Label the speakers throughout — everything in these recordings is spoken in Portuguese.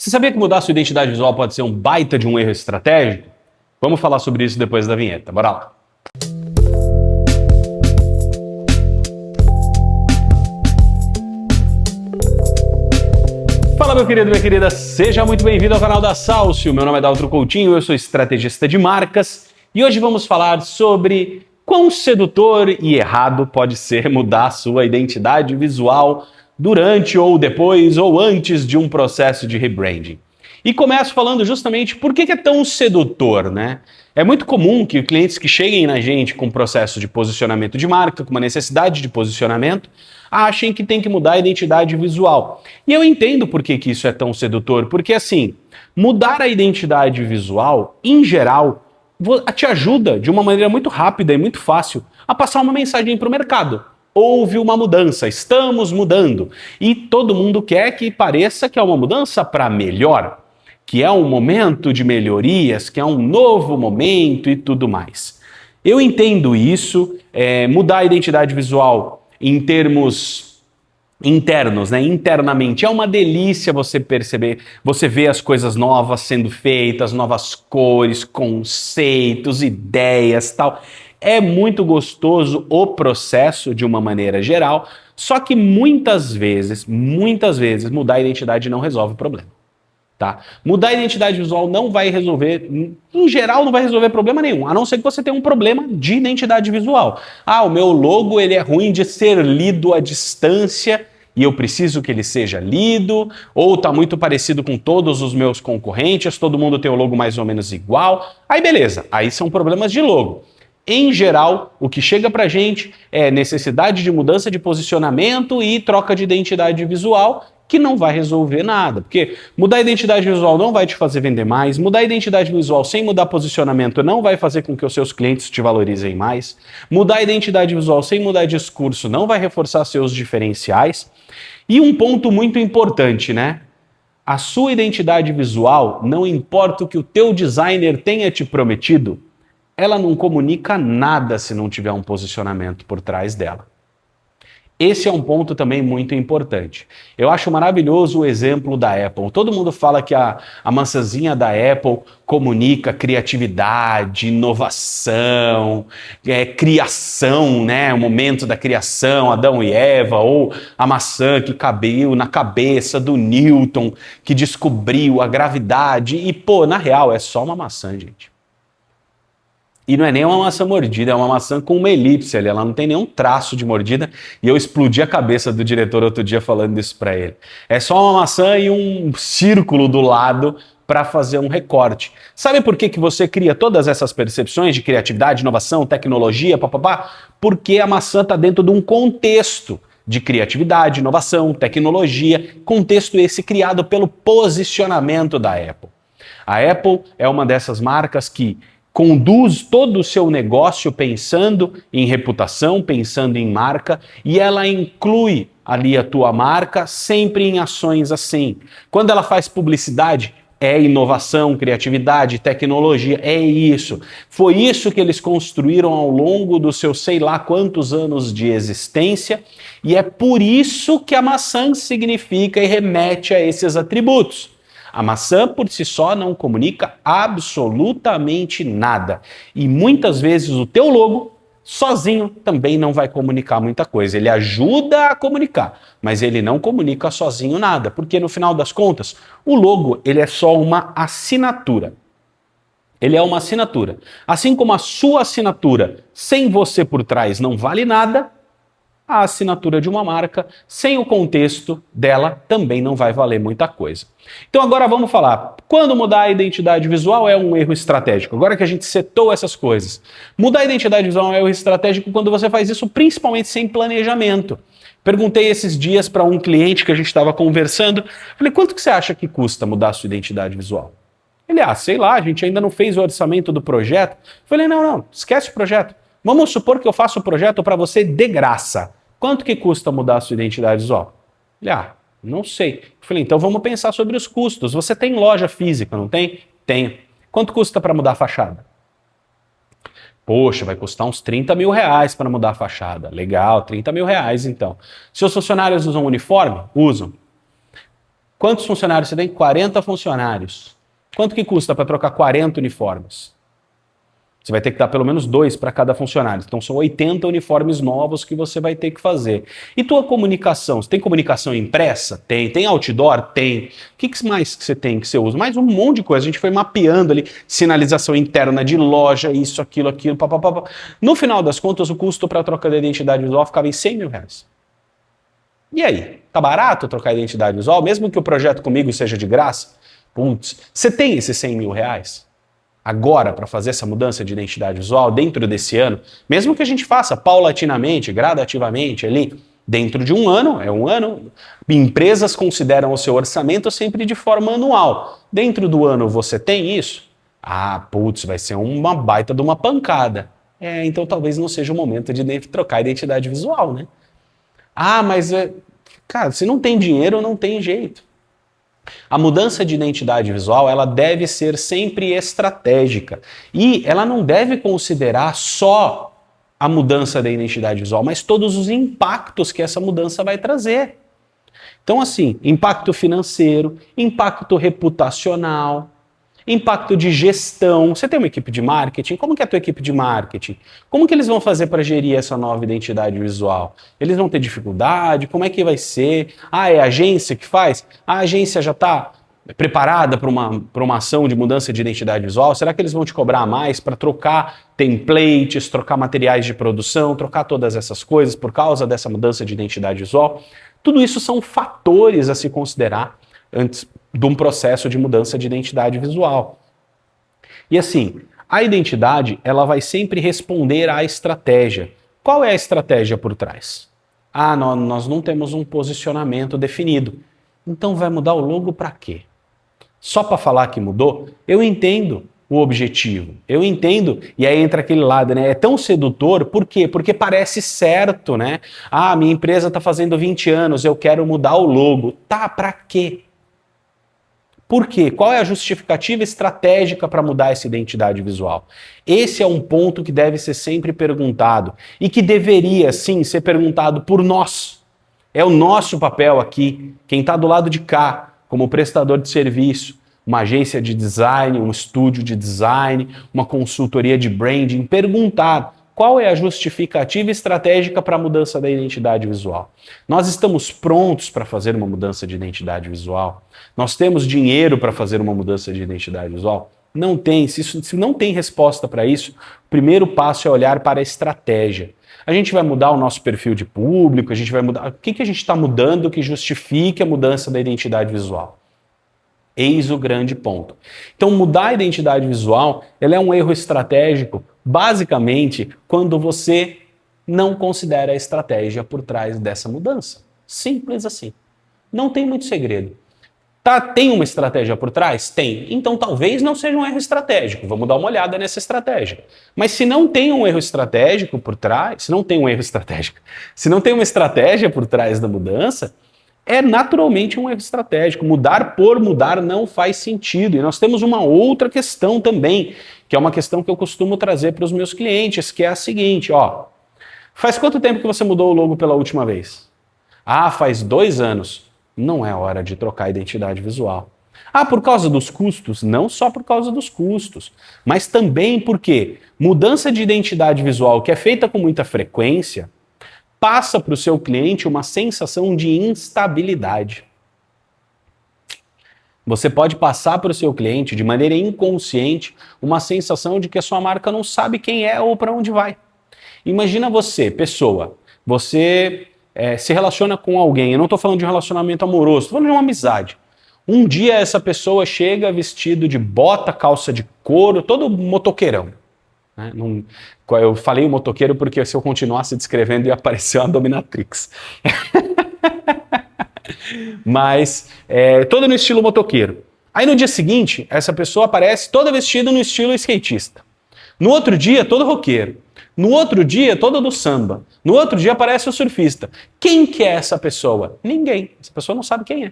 Speaker 1: Você sabia que mudar sua identidade visual pode ser um baita de um erro estratégico? Vamos falar sobre isso depois da vinheta. Bora lá. Fala, meu querido, minha querida, seja muito bem-vindo ao canal da Salcio. Meu nome é Daltro Coutinho, eu sou estrategista de marcas e hoje vamos falar sobre quão sedutor e errado pode ser mudar sua identidade visual durante ou depois ou antes de um processo de rebranding. E começo falando justamente por que é tão sedutor, né? É muito comum que clientes que cheguem na gente com um processo de posicionamento de marca, com uma necessidade de posicionamento, achem que tem que mudar a identidade visual. E eu entendo por que isso é tão sedutor, porque assim, mudar a identidade visual, em geral, te ajuda de uma maneira muito rápida e muito fácil a passar uma mensagem para o mercado. Houve uma mudança, estamos mudando. E todo mundo quer que pareça que é uma mudança para melhor, que é um momento de melhorias, que é um novo momento e tudo mais. Eu entendo isso, mudar a identidade visual em termos internos, né? Internamente, é uma delícia você perceber, você ver as coisas novas sendo feitas, novas cores, conceitos, ideias, tal. É muito gostoso o processo de uma maneira geral, só que muitas vezes, mudar a identidade não resolve o problema. Tá? Mudar a identidade visual não vai resolver, em geral não vai resolver problema nenhum, a não ser que você tenha um problema de identidade visual. Ah, o meu logo ele é ruim de ser lido à distância e eu preciso que ele seja lido, ou tá muito parecido com todos os meus concorrentes, todo mundo tem o logo mais ou menos igual. Aí beleza, aí são problemas de logo. Em geral, o que chega pra gente é necessidade de mudança de posicionamento e troca de identidade visual, que não vai resolver nada, porque mudar a identidade visual não vai te fazer vender mais, mudar a identidade visual sem mudar posicionamento não vai fazer com que os seus clientes te valorizem mais, mudar a identidade visual sem mudar discurso não vai reforçar seus diferenciais. E um ponto muito importante, né? A sua identidade visual, não importa o que o teu designer tenha te prometido, ela não comunica nada se não tiver um posicionamento por trás dela. Esse é um ponto também muito importante. Eu acho maravilhoso o exemplo da Apple. Todo mundo fala que a maçãzinha da Apple comunica criatividade, inovação, criação, né? O momento da criação, Adão e Eva, ou a maçã que cabeu na cabeça do Newton, que descobriu a gravidade. E, pô, na real, é só uma maçã, gente. E não é nem uma maçã mordida, é uma maçã com uma elipse ali, ela não tem nenhum traço de mordida, e eu explodi a cabeça do diretor outro dia falando isso para ele. É só uma maçã e um círculo do lado para fazer um recorte. Sabe por que você cria todas essas percepções de criatividade, inovação, tecnologia, papapá? Porque a maçã está dentro de um contexto de criatividade, inovação, tecnologia, contexto esse criado pelo posicionamento da Apple. A Apple é uma dessas marcas que conduz todo o seu negócio pensando em reputação, pensando em marca, e ela inclui ali a tua marca sempre em ações assim. Quando ela faz publicidade, é inovação, criatividade, tecnologia, é isso. Foi isso que eles construíram ao longo dos seus sei lá quantos anos de existência, e é por isso que a maçã significa e remete a esses atributos. A maçã por si só não comunica absolutamente nada. E muitas vezes o teu logo, sozinho, também não vai comunicar muita coisa. Ele ajuda a comunicar, mas ele não comunica sozinho nada. Porque no final das contas, o logo ele é só uma assinatura. Ele é uma assinatura. Assim como a sua assinatura, sem você por trás, não vale nada, a assinatura de uma marca, sem o contexto dela, também não vai valer muita coisa. Então agora vamos falar, quando mudar a identidade visual é um erro estratégico? Agora que a gente setou essas coisas. Mudar a identidade visual é um erro estratégico quando você faz isso principalmente sem planejamento. Perguntei esses dias para um cliente que a gente estava conversando, falei, quanto que você acha que custa mudar a sua identidade visual? Ele, sei lá, a gente ainda não fez o orçamento do projeto. Falei, não, esquece o projeto. Vamos supor que eu faço o projeto para você de graça. Quanto que custa mudar a sua identidade visual? Ele, não sei. Eu falei, então vamos pensar sobre os custos. Você tem loja física, não tem? Tenho. Quanto custa para mudar a fachada? Poxa, vai custar uns 30 mil reais para mudar a fachada. Legal, 30 mil reais então. Seus funcionários usam uniforme? Usam. Quantos funcionários você tem? 40 funcionários. Quanto que custa para trocar 40 uniformes? Você vai ter que dar pelo menos 2 para cada funcionário. Então são 80 uniformes novos que você vai ter que fazer. E tua comunicação? Você tem comunicação impressa? Tem. Tem outdoor? Tem. O que mais que você tem que você usa? Mais um monte de coisa. A gente foi mapeando ali, sinalização interna de loja, isso, aquilo, papapá. No final das contas, o custo para a troca da identidade visual ficava em R$100 mil. E aí? Tá barato trocar a identidade visual? Mesmo que o projeto comigo seja de graça? Putz, você tem esses R$100 mil? Agora, para fazer essa mudança de identidade visual dentro desse ano, mesmo que a gente faça paulatinamente, gradativamente ali, dentro de um ano, empresas consideram o seu orçamento sempre de forma anual. Dentro do ano você tem isso? Vai ser uma baita de uma pancada. Então talvez não seja o momento de trocar a identidade visual, né? Cara, se não tem dinheiro, não tem jeito. A mudança de identidade visual, ela deve ser sempre estratégica. E ela não deve considerar só a mudança da identidade visual, mas todos os impactos que essa mudança vai trazer. Então, assim, impacto financeiro, impacto reputacional, impacto de gestão. Você tem uma equipe de marketing? Como que é a tua equipe de marketing? Como que eles vão fazer para gerir essa nova identidade visual? Eles vão ter dificuldade? Como é que vai ser? É a agência que faz? A agência já está preparada para uma ação de mudança de identidade visual? Será que eles vão te cobrar mais para trocar templates, trocar materiais de produção, trocar todas essas coisas por causa dessa mudança de identidade visual? Tudo isso são fatores a se considerar antes de um processo de mudança de identidade visual. E assim, a identidade, ela vai sempre responder à estratégia. Qual é a estratégia por trás? Nós não temos um posicionamento definido. Então vai mudar o logo para quê? Só para falar que mudou? Eu entendo o objetivo. Eu entendo, e aí entra aquele lado, né? É tão sedutor, por quê? Porque parece certo, né? Minha empresa está fazendo 20 anos, eu quero mudar o logo. Tá, para quê? Por quê? Qual é a justificativa estratégica para mudar essa identidade visual? Esse é um ponto que deve ser sempre perguntado e que deveria, sim, ser perguntado por nós. É o nosso papel aqui, quem está do lado de cá, como prestador de serviço, uma agência de design, um estúdio de design, uma consultoria de branding, perguntar qual é a justificativa estratégica para a mudança da identidade visual. Nós estamos prontos para fazer uma mudança de identidade visual? Nós temos dinheiro para fazer uma mudança de identidade visual? Não tem. Se não tem resposta para isso, o primeiro passo é olhar para a estratégia. A gente vai mudar o nosso perfil de público, a gente vai mudar... O que a gente está mudando que justifique a mudança da identidade visual? Eis o grande ponto. Então, mudar a identidade visual, ela é um erro estratégico, basicamente, quando você não considera a estratégia por trás dessa mudança. Simples assim. Não tem muito segredo. Tem uma estratégia por trás? Tem. Então talvez não seja um erro estratégico. Vamos dar uma olhada nessa estratégia. Mas se não tem um erro estratégico por trás, se não tem uma estratégia por trás da mudança, é naturalmente um erro estratégico. Mudar por mudar não faz sentido. E nós temos uma outra questão também, que é uma questão que eu costumo trazer para os meus clientes, que é a seguinte, faz quanto tempo que você mudou o logo pela última vez? Faz 2 anos. Não é hora de trocar a identidade visual. Por causa dos custos? Não só por causa dos custos, mas também porque mudança de identidade visual que é feita com muita frequência passa para o seu cliente uma sensação de instabilidade. Você pode passar para o seu cliente, de maneira inconsciente, uma sensação de que a sua marca não sabe quem é ou para onde vai. Imagina você, pessoa, você se relaciona com alguém, eu não estou falando de um relacionamento amoroso, estou falando de uma amizade. Um dia essa pessoa chega vestido de bota, calça de couro, todo motoqueirão. Né? Eu falei o motoqueiro porque se eu continuasse descrevendo ia aparecer uma dominatrix. Mas todo no estilo motoqueiro. Aí no dia seguinte, essa pessoa aparece toda vestida no estilo skatista. No outro dia, todo roqueiro. No outro dia, todo do samba. No outro dia aparece o surfista. Quem que é essa pessoa? Ninguém. Essa pessoa não sabe quem é.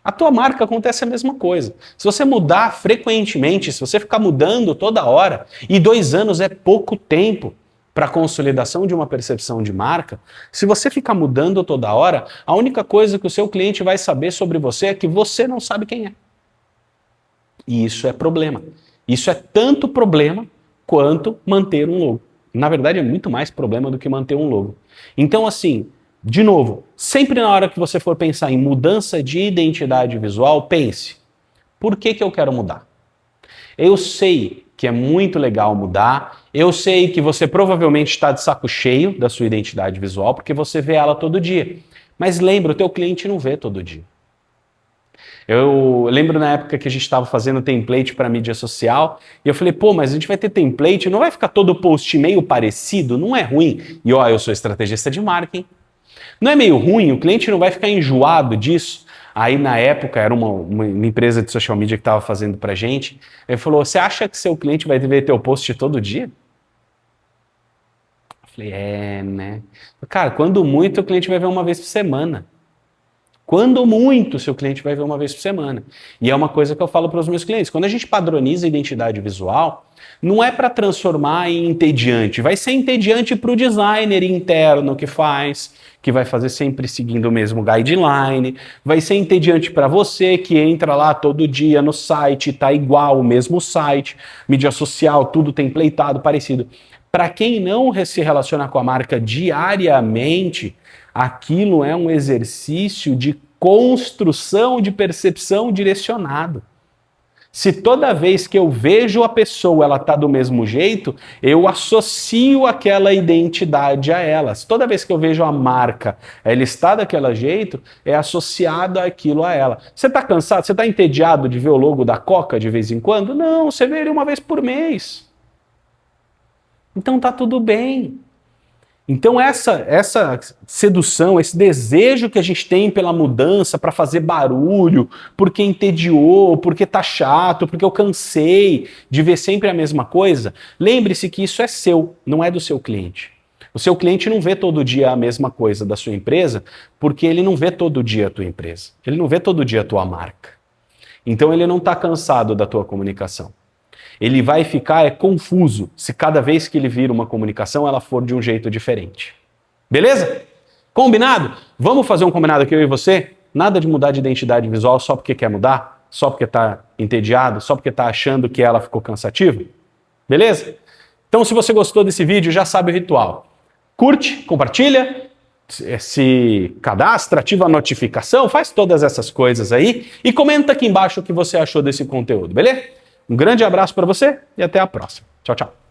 Speaker 1: A tua marca acontece a mesma coisa. Se você mudar frequentemente, se você ficar mudando toda hora, e 2 anos é pouco tempo, para a consolidação de uma percepção de marca, se você ficar mudando toda hora, a única coisa que o seu cliente vai saber sobre você é que você não sabe quem é. E isso é problema. Isso é tanto problema quanto manter um logo. Na verdade, é muito mais problema do que manter um logo. Então, assim, de novo, sempre na hora que você for pensar em mudança de identidade visual, pense, por que eu quero mudar? Eu sei que é muito legal mudar, eu sei que você provavelmente está de saco cheio da sua identidade visual, porque você vê ela todo dia. Mas lembra, o teu cliente não vê todo dia. Eu lembro na época que a gente estava fazendo template para mídia social, e eu falei, pô, mas a gente vai ter template, não vai ficar todo post meio parecido? Não é ruim. E ó, eu sou estrategista de marketing. Não é meio ruim? O cliente não vai ficar enjoado disso? Aí na época era uma empresa de social media que estava fazendo pra gente. Ele falou, você acha que seu cliente vai ver teu post todo dia? Eu falei, né? Cara, quando muito o cliente vai ver uma vez por semana. Quando muito, seu cliente vai ver uma vez por semana. E é uma coisa que eu falo para os meus clientes. Quando a gente padroniza a identidade visual, não é para transformar em entediante. Vai ser entediante para o designer interno que faz, que vai fazer sempre seguindo o mesmo guideline. Vai ser entediante para você que entra lá todo dia no site, tá igual o mesmo site, mídia social, tudo templateado, parecido. Para quem não se relaciona com a marca diariamente, aquilo é um exercício de construção de percepção direcionado. Se toda vez que eu vejo a pessoa ela está do mesmo jeito, eu associo aquela identidade a ela. Se toda vez que eu vejo a marca ela está daquele jeito, é associado aquilo a ela. Você está cansado? Você está entediado de ver o logo da Coca de vez em quando? Não, você vê ele uma vez por mês. Então tá tudo bem. Então essa sedução, esse desejo que a gente tem pela mudança, para fazer barulho, porque entediou, porque tá chato, porque eu cansei de ver sempre a mesma coisa, lembre-se que isso é seu, não é do seu cliente. O seu cliente não vê todo dia a mesma coisa da sua empresa, porque ele não vê todo dia a tua empresa, ele não vê todo dia a tua marca. Então ele não está cansado da tua comunicação. Ele vai ficar confuso se cada vez que ele vir uma comunicação ela for de um jeito diferente. Beleza? Combinado? Vamos fazer um combinado aqui eu e você? Nada de mudar de identidade visual só porque quer mudar? Só porque está entediado? Só porque está achando que ela ficou cansativa? Beleza? Então se você gostou desse vídeo, já sabe o ritual. Curte, compartilha, se cadastra, ativa a notificação, faz todas essas coisas aí e comenta aqui embaixo o que você achou desse conteúdo, beleza? Um grande abraço para você e até a próxima. Tchau, tchau.